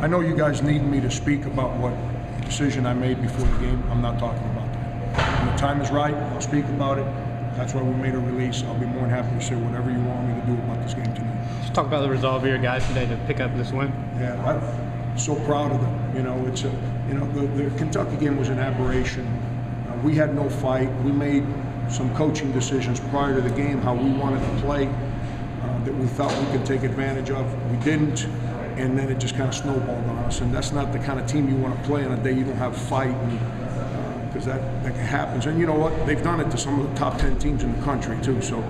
I know you guys need me to speak about what decision I made before the game. I'm not talking about that. When the time is right, I'll speak about it. That's why we made a release. I'll be more than happy to say whatever you want me to do about this game tonight. Just talk about the resolve of your guys today to pick up this win. Yeah, I'm so proud of them. You know, it's a, you know, the Kentucky game was an aberration. We had no fight. We made some coaching decisions prior to the game how we wanted to play that we thought we could take advantage of. We didn't, and then it just kind of snowballed on us. And that's not the kind of team you want to play on a day you don't have a fight, because that happens. And you know what? They've done it to some of the top 10 teams in the country too. So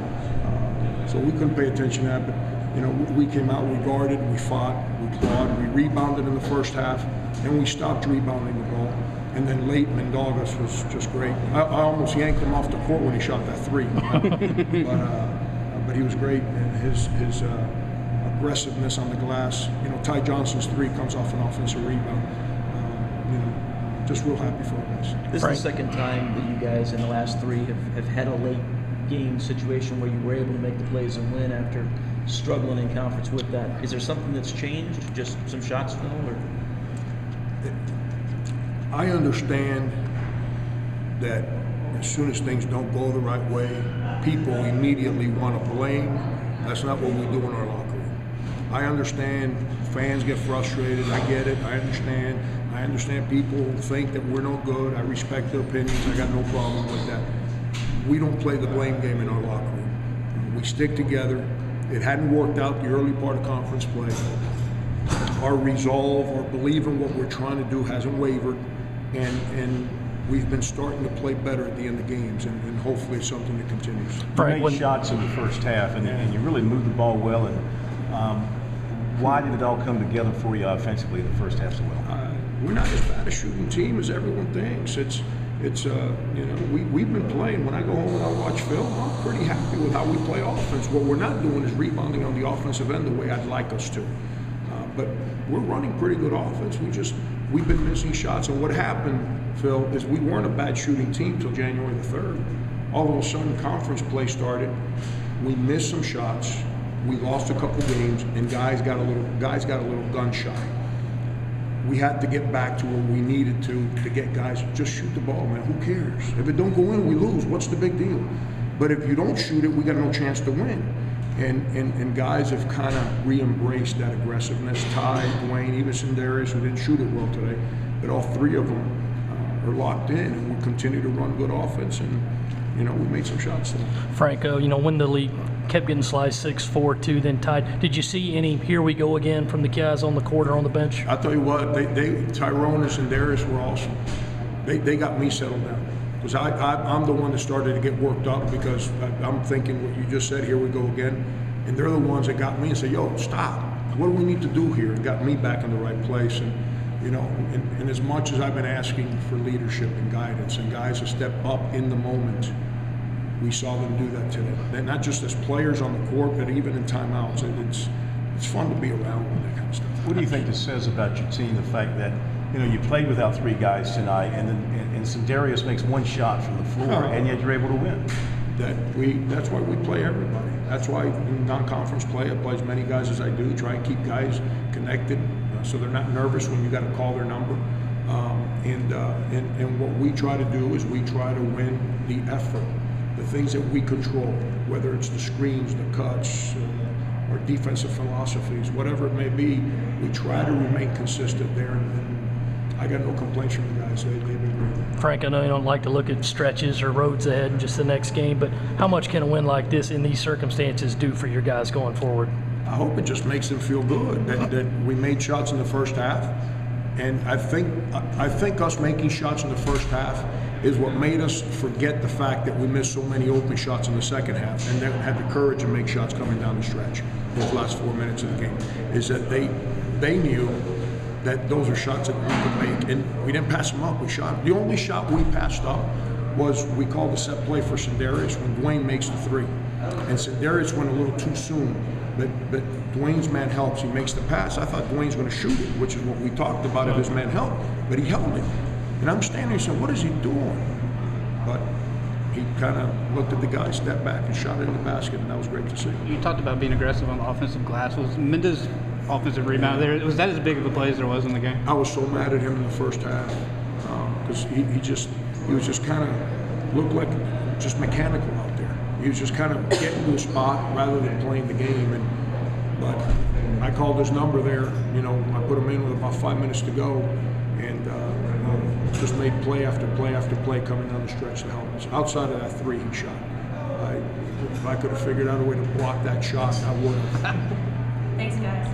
we couldn't pay attention to that. But you know, we came out, we guarded, we fought, we clawed, we rebounded in the first half, and we stopped rebounding the ball. And then late, Mendogas was just great. I almost yanked him off the court when he shot that three. But he was great, and his aggressiveness on the glass. You know, Ty Johnson's three comes off an offensive rebound. You know, just real happy for us. This is the second time that you guys in the last three have had a late game situation where you were able to make the plays and win after struggling in conference with that. Is there something that's changed? Just some shots fell, or? I understand that as soon as things don't go the right way, people immediately want to blame. That's not what we do in our locker room. I understand fans get frustrated. I get it. I understand people think that we're no good. I respect their opinions. I got no problem with that. We don't play the blame game in our locker room. We stick together. It hadn't worked out the early part of conference play. Our resolve, our belief in what we're trying to do hasn't wavered. And we've been starting to play better at the end of games, and hopefully it's something that continues. You made shots in the first half, and you really moved the ball well. And why did it all come together for you offensively in the first half so well? We're not as bad a shooting team as everyone thinks. It's you know, we've been playing. When I go home and I watch film, I'm pretty happy with how we play offense. What we're not doing is rebounding on the offensive end the way I'd like us to. But we're running pretty good offense. We've been missing shots. And what happened, Phil, is we weren't a bad shooting team till January the 3rd. All of a sudden, conference play started. We missed some shots. We lost a couple games, and guys got a little gun shy. We had to get back to where we needed to get guys just shoot the ball, man. Who cares? If it don't go in, we lose. What's the big deal? But if you don't shoot it, we got no chance to win. And guys have kind of re-embraced that aggressiveness. Ty, Dwayne, even Sindarius, who didn't shoot it well today, but all three of them are locked in, and we continue to run good offense. And you know, we made some shots today. Franco, you know, when the league kept getting sliced 6-4-2, then tied. Did you see any "here we go again" from the guys on the court or on the bench? I'll tell you what, Tyrone and Sindarius were awesome. They got me settled down. Because I'm the one that started to get worked up, because I'm thinking what you just said, here we go again. And they're the ones that got me and said, yo, stop. What do we need to do here? And got me back in the right place. And, you know, and as much as I've been asking for leadership and guidance and guys to step up in the moment, we saw them do that today. And not just as players on the court, but even in timeouts. It's fun to be around with that kind of stuff. What do you think this says about your team, the fact that, you know, you played without three guys tonight, and Sindarius makes one shot from the floor, and yet you're able to win? That's why we play everybody. That's why in non-conference play, I play as many guys as I do, try and keep guys connected so they're not nervous when you got to call their number. And what we try to do is we try to win the effort, the things that we control, whether it's the screens, the cuts, or defensive philosophies, whatever it may be. We try to remain consistent there, and I got no complaints from the guys. They've been great. Frank, I know you don't like to look at stretches or roads ahead in just the next game, but how much can a win like this in these circumstances do for your guys going forward? I hope it just makes them feel good that we made shots in the first half, and I think us making shots in the first half is what made us forget the fact that we missed so many open shots in the second half, and then had the courage to make shots coming down the stretch those last 4 minutes of the game. Is that they knew that those are shots that we could make, and we didn't pass them up. We shot. The only shot we passed up was we called the set play for Sindarius when Dwayne makes the three, and Sindarius went a little too soon. But Dwayne's man helps. He makes the pass. I thought Dwayne's going to shoot it, which is what we talked about if his man helped. But he held it, and I'm standing there saying, "What is he doing?" But he kind of looked at the guy, stepped back, and shot it in the basket, and that was great to see. You talked about being aggressive on the offensive glass. Was Mendez offensive rebound there. Was that as big of a play as there was in the game? I was so mad at him in the first half because he was just kind of looked like just mechanical out there. He was just kind of getting to a spot rather than playing the game. But I called his number there. You know, I put him in with about 5 minutes to go, and just made play after play after play coming down the stretch to help us. Outside of that three he shot, if I could have figured out a way to block that shot, I would have. Thanks, guys.